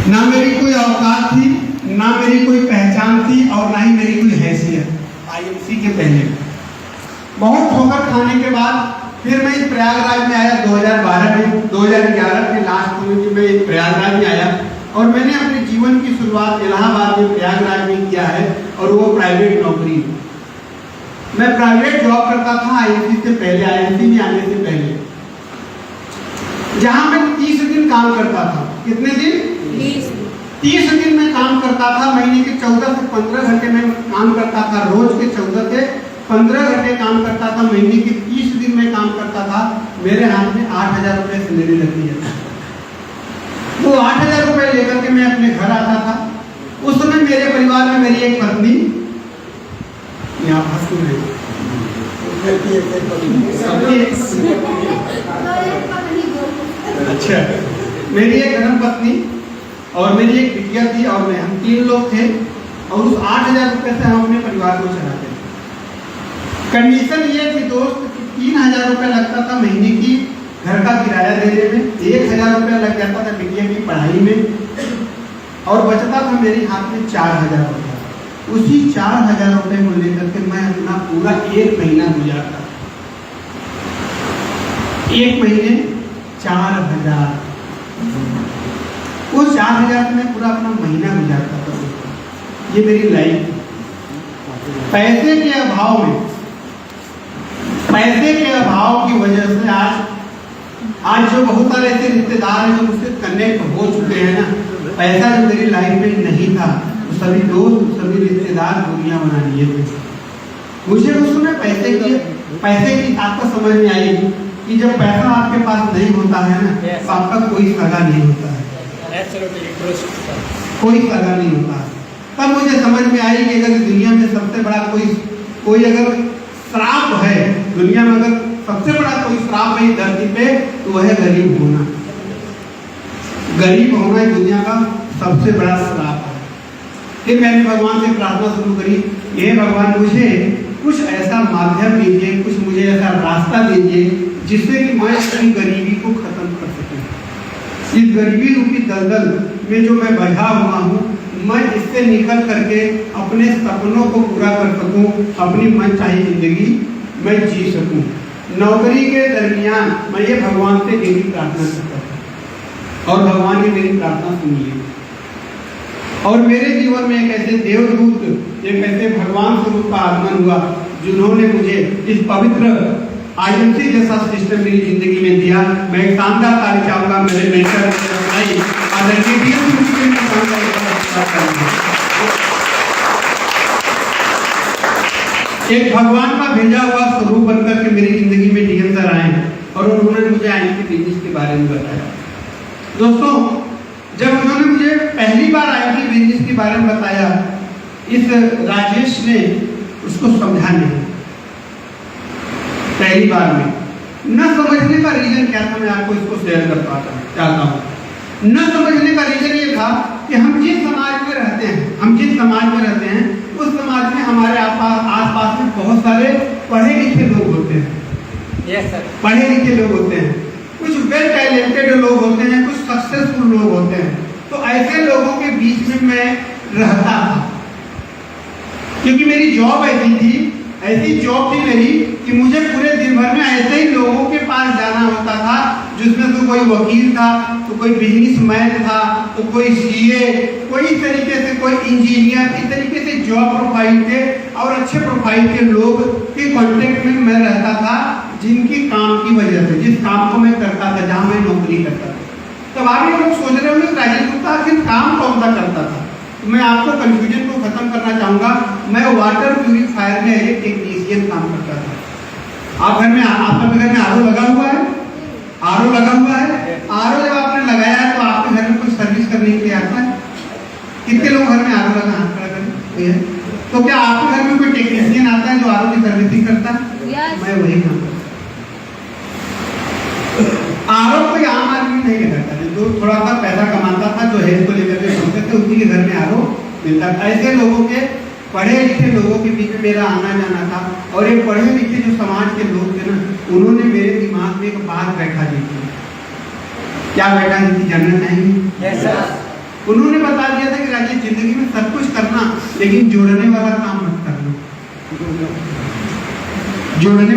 ना मेरी कोई औकात थी, ना मेरी कोई पहचान थी और ना ही मेरी कोई हैसियत। आईएमसी के पहले बहुत ठोकर खाने के बाद फिर मैं इस प्रयागराज में आया 2012 में। 2011 के लास्ट में मैं इस प्रयागराज में आया और मैंने अपने जीवन की शुरुआत इलाहाबाद में प्रयागराज में किया है, और वो प्राइवेट नौकरी। मैं प्राइवेट जॉब करता था आईएमसी से पहले, आईएमसी में आने से पहले, जहां मैं 30 दिन काम करता था। कितने दिन? 30 दिन में काम करता था। महीने के 14 से 15 घंटे में काम करता था, रोज के 14 से 15 घंटे काम करता था, महीने के 30 दिन में काम करता था। मेरे हाथ में 8,000 रुपये सैलरी लगती है। वो 8,000 रुपये लेकर के मैं अपने घर आता था। उस समय मेरे परिवार में मेरी एक पत्नी, यहाँ हंस रहे, अच्छा, मेरी एक धर्म पत्नी और मेरी एक बिटिया थी और मैं, हम 3 लोग थे। और उस 8,000 रुपये से हम अपने परिवार को चलाते थे। कंडीशन ये थी दोस्त कि 3,000 रुपये लगता था महीने की घर का किराया देने में, 1,000 रुपया लग जाता था बिटिया की पढ़ाई में, और बचता था मेरे हाथ में 4,000 रुपया। उसी 4,000 रुपये को लेकर के मैं अपना पूरा 1 महीना गुजारता। 1 महीने 4,000, वो 4,000 में पूरा अपना महीना गुजारता था। ये मेरी लाइफ। पैसे के अभाव में, पैसे के अभाव की वजह से आज जो बहुत सारे ऐसे रिश्तेदार हैं जो मुझसे कनेक्ट हो चुके हैं ना, पैसा जो मेरी लाइफ में नहीं था, तो सभी दोस्त, सभी रिश्तेदार दुनिया बना लिए थे। मुझे उस समय पैसे की ताकत समझ में आई कि जब पैसा आपके पास नहीं होता है ना, तो आपका कोई सगा नहीं होता है, कोई सगा नहीं होता है। तब मुझे समझ में आई कि अगर दुनिया में सबसे बड़ा कोई अगर श्राप है, दुनिया में अगर सबसे बड़ा कोई श्राप है धरती पे, तो वह है गरीब होना। गरीब होना दुनिया का सबसे बड़ा श्राप है। फिर मैंने भगवान से प्रार्थना शुरू करी, हे भगवान, मुझे कुछ ऐसा माध्यम दीजिए, कुछ मुझे ऐसा रास्ता दीजिए जिससे कि मैं अपनी गरीबी को खत्म कर सकूं। इस गरीबी रूपी दलदल में जो मैं बंधा हुआ हूँ, मैं इससे निकल करके अपने सपनों को पूरा कर सकूं, अपनी मनचाही जिंदगी मैं जी सकूं। नौकरी के दरमियान मैं ये भगवान से डेली प्रार्थना करता था, और भगवान ने मेरी प्रार्थना सुन ली। और मेरे जीवन में एक ऐसे देवदूत, एक ऐसे भगवान स्वरूप का आगमन हुआ, जिन्होंने मुझे इस पवित्र आईएमसी जैसा सिस्टम मेरी जिंदगी में दिया। मैं एक शानदार ताली चाहूंगा मेरे मेंटर एक भगवान का भेजा हुआ स्वरूप बनकर के मेरी जिंदगी में डीएम सर आए, और उन्होंने मुझे आईएमसी बिजनेस के बारे में बताया। दोस्तों, जब उन्होंने मुझे पहली बार आईएमसी बिजनेस के बारे में बताया, इस राजेश ने उसको समझा नहीं। पहली बार में न समझने का रीजन क्या था, मैं आपको इसको शेयर कर चाहता हूँ। न समझने का रीजन ये था कि हम जिस समाज में रहते हैं, उस समाज में हमारे आसपास में बहुत सारे पढ़े लिखे लोग होते हैं। यस सर, पढ़े लिखे लोग होते हैं, कुछ वेल टैलेंटेड लोग होते हैं, कुछ सक्सेसफुल लोग होते हैं। तो ऐसे लोगों के बीच में मैं रहता था, क्योंकि मेरी जॉब ऐसी जॉब थी मेरी कि मुझे पूरे दिन भर में ऐसे ही लोगों के पास जाना होता था, जिसमें तो कोई वकील था, तो कोई बिजनेसमैन था, तो कोई सीए, कोई तरीके से कोई इंजीनियर, इस तरीके से जॉब प्रोफाइल के और अच्छे प्रोफाइल के लोग के कांटेक्ट में मैं रहता था, जिनकी काम की वजह से, जिस काम को मैं करता था, जहाँ मैं नौकरी करता था। तब आप लोग सोच रहे होंगे राजेश गुप्ता आखिर काम कौन सा करता था। तो मैं आपको कंफ्यूजन को खत्म करना चाहूँगा। मैं वाटर प्यूरिफायर में एक टेक्नीशियन काम करता था। आपके घर में आरओ लगा हुआ है? आरओ लगा हुआ है। आरओ जब आपने लगाया है, तो आपके घर में कोई सर्विस करने के लिए आता है? कितने लोग घर में आरओ लगा, हाथ खड़ा करें। तो क्या आपके घर में कोई टेक्नीशियन आता है जो आरओ की सर्विसिंग करता है? मैं वही काम करता। आरओ कोई आम आदमी नहीं लगाता, जो थोड़ा सा पैसा कमाता था, जो हेल्थ को लेकर के सोचते थे, उसी के घर में आरओ मिलता था। ऐसे लोगों के, पढ़े लिखे लोगों के बीच में मेरा आना जाना था। और ये पढ़े लिखे जो समाज के लोग थे ना, उन्होंने मेरे दिमाग में एक बात बैठा दी थी। क्या बैठा दी थी जानना चाहेंगे? उन्होंने बता दिया था कि राजेश जिंदगी में सब कुछ करना, लेकिन जोड़ने वाला काम मत करना। जोड़ने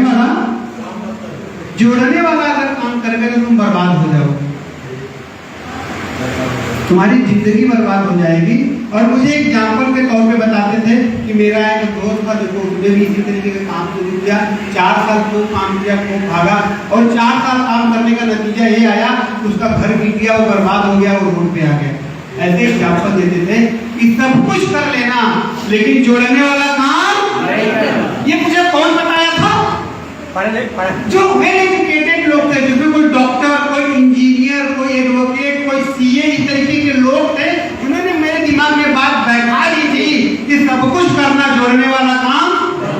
वाला अगर काम करोगे तो तुम बर्बाद हो जाओगे, तुम्हारी जिंदगी बर्बाद हो जाएगी। और मुझे एग्जाम्पल के तौर पे बताते थे कि मेरा एक दोस्त था, देखो मुझे भी इसी तरीके का काम शुरू किया, 4 साल खूब काम किया, खूब भागा, और 4 साल काम करने का नतीजा ये आया, उसका घर गिर गया, वो बर्बाद हो गया, वो रोड पे आ गया। ऐसे एग्जाम्पल देते थे कि सब कुछ कर लेना लेकिन जोड़ने वाला काम नहीं करना। ये मुझे कौन बताया था? जो वेल एजुकेटेड लोग थे, जिसमें कोई डॉक्टर, कोई इंजीनियर, कोई एडवोकेट, कोई सीए, इस तरीके के लोग थे, उन्होंने मेरे दिमाग में बात बैठा दी थी कि सब कुछ करना, जोड़ने वाला काम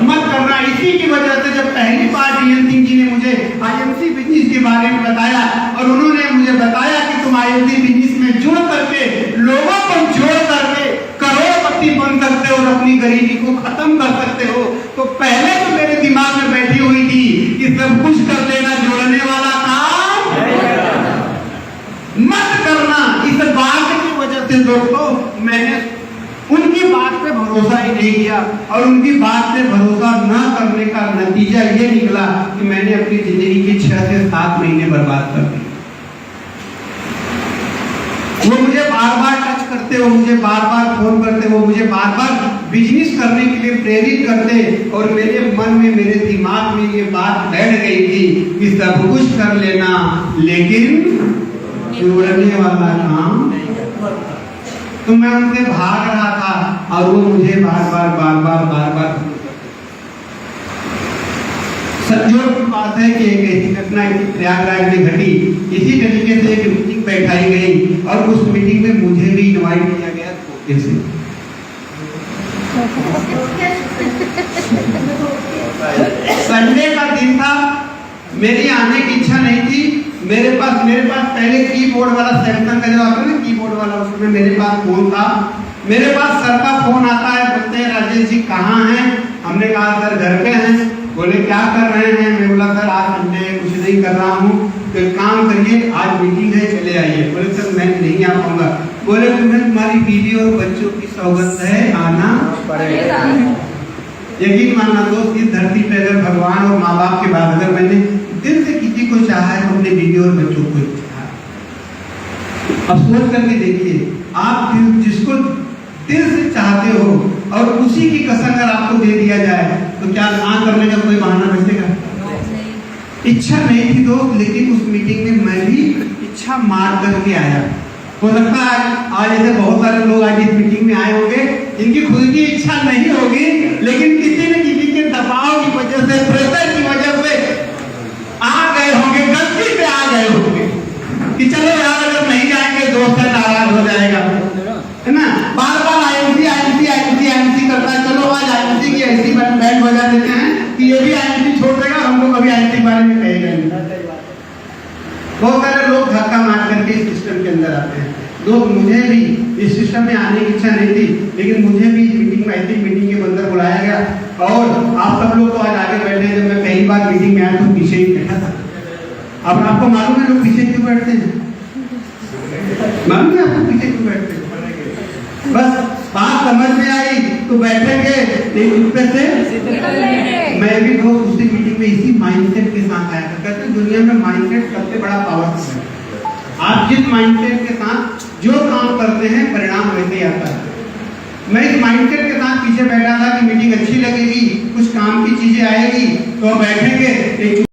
मत करना। इसी की वजह से जब पहली बार DN सिंह जी ने मुझे IMC बिजनेस के बारे में बताया, और उन्होंने मुझे बताया कि तुम IMC बिजनेस में जुड़ करके, लोगों को जोड़ करके करोड़पति बन सकते हो और अपनी गरीबी को खत्म कर सकते हो, तो पहले तो मेरे दिमाग में बैठी हुई थी कि सब कुछ कर लेना, जोड़ने वाला काम मत करना। इस बात की वजह से दोस्तों मैंने उनकी बात पे भरोसा ही नहीं किया, और उनकी बात पे भरोसा न करने का नतीजा ये निकला कि मैंने अपनी जिंदगी के 6 से 7 महीने बर्बाद कर दिए। वो मुझे बार बार टच करते, वो मुझे बार बार फोन करते, वो मुझे बार बार बिजनेस करने के लिए प्रेरित करते, और मेरे मन में, मेरे दिमाग में ये बात बैठ गई थी कि सब कुछ कर लेना लेकिन जोड़ने वाला काम। तो मैं उनसे भाग रहा था, और वो मुझे बार बार संजोग की बात है कि एक ऐसी घटना प्रयागराज में घटी। इसी तरीके से एक मीटिंग बैठाई गई, और उस मीटिंग में मुझे भी इनवाइट किया गया धोखे से। संडे का दिन था, मेरी आने की इच्छा नहीं थी। मेरे पास पहले कीबोर्ड वाला सैमसंग का जो आता है ना, कीबोर्ड वाला, उसमें मेरे पास फोन था। मेरे पास सर का फोन आता है, बोलते हैं राजेश जी कहाँ हैं? हमने कहा सर घर पे हैं। बोले क्या कर रहे हैं? मैं बोला सर आज संडे कुछ नहीं कर रहा हूँ, तो एक काम करिए, आज मीटिंग है, चले आइए। बोले सर मैं नहीं आ पाऊंगा। बोले तुम्हें तुम्हारी बीवी और बच्चों की सौगंध है, आना पड़ेगा। यकीन मानना दोस्त, इस धरती पे अगर भगवान और माँ बाप के बाद अगर मैंने दिल से किसी को चाहा है, अपने बीवी और बच्चों को चाहा। अब सोच करके देखिए, आप जिसको दिल से चाहते हो और उसी की कसम अगर आपको दे दिया जाए, तो क्या ना करने का कोई बहाना बचेगा? इच्छा नहीं थी दोस्त, लेकिन उस मीटिंग में मैं भी इच्छा मार करके आया। हो सकता है आज ऐसे बहुत सारे लोग आज इस मीटिंग में आए होंगे जिनकी खुद की इच्छा नहीं होगी, लेकिन किसी न किसी के दबाव की वजह से, प्रेशर की वजह से आ गए होंगे, गलती से आ गए होंगे कि चलो यार अगर नहीं जाएंगे दोस्त नाराज हो जाएगा, है ना। बार बार IMC करता है, चलो आज IMC की ऐसी बैंड बजा देते हैं कि ये भी IMC छोड़ देगा, हमको कभी IMC के बारे में कहेगा नहीं। बहुत सारे लोग धक्का मार करके इस सिस्टम के अंदर आते हैं। दोस्त मुझे भी इस सिस्टम में आने की इच्छा नहीं थी, लेकिन मुझे भी मीटिंग में, ऐसी मीटिंग के अंदर बुलाया गया, और आप सब लोग तो आज आगे बैठे हैं। जब मैं पहली बार मीटिंग में आया तो पीछे ही बैठा था। अब आपको मालूम है लोग पीछे क्यों बैठते हैं? मालूम है आपको पीछे क्यों बैठते हैं? बस बात समझ में आई तो बैठेंगे, एक से मैं भी बहुत उसी मीटिंग में इसी माइंडसेट के साथ आया था। कहते हैं दुनिया में माइंडसेट सबसे बड़ा पावरफुल है। आप जिस माइंडसेट के साथ जो काम करते हैं, परिणाम वैसे ही आता है। मैं इस माइंडसेट के साथ पीछे बैठा था कि मीटिंग अच्छी लगेगी, कुछ काम की चीजें आएगी, तो बैठेंगे।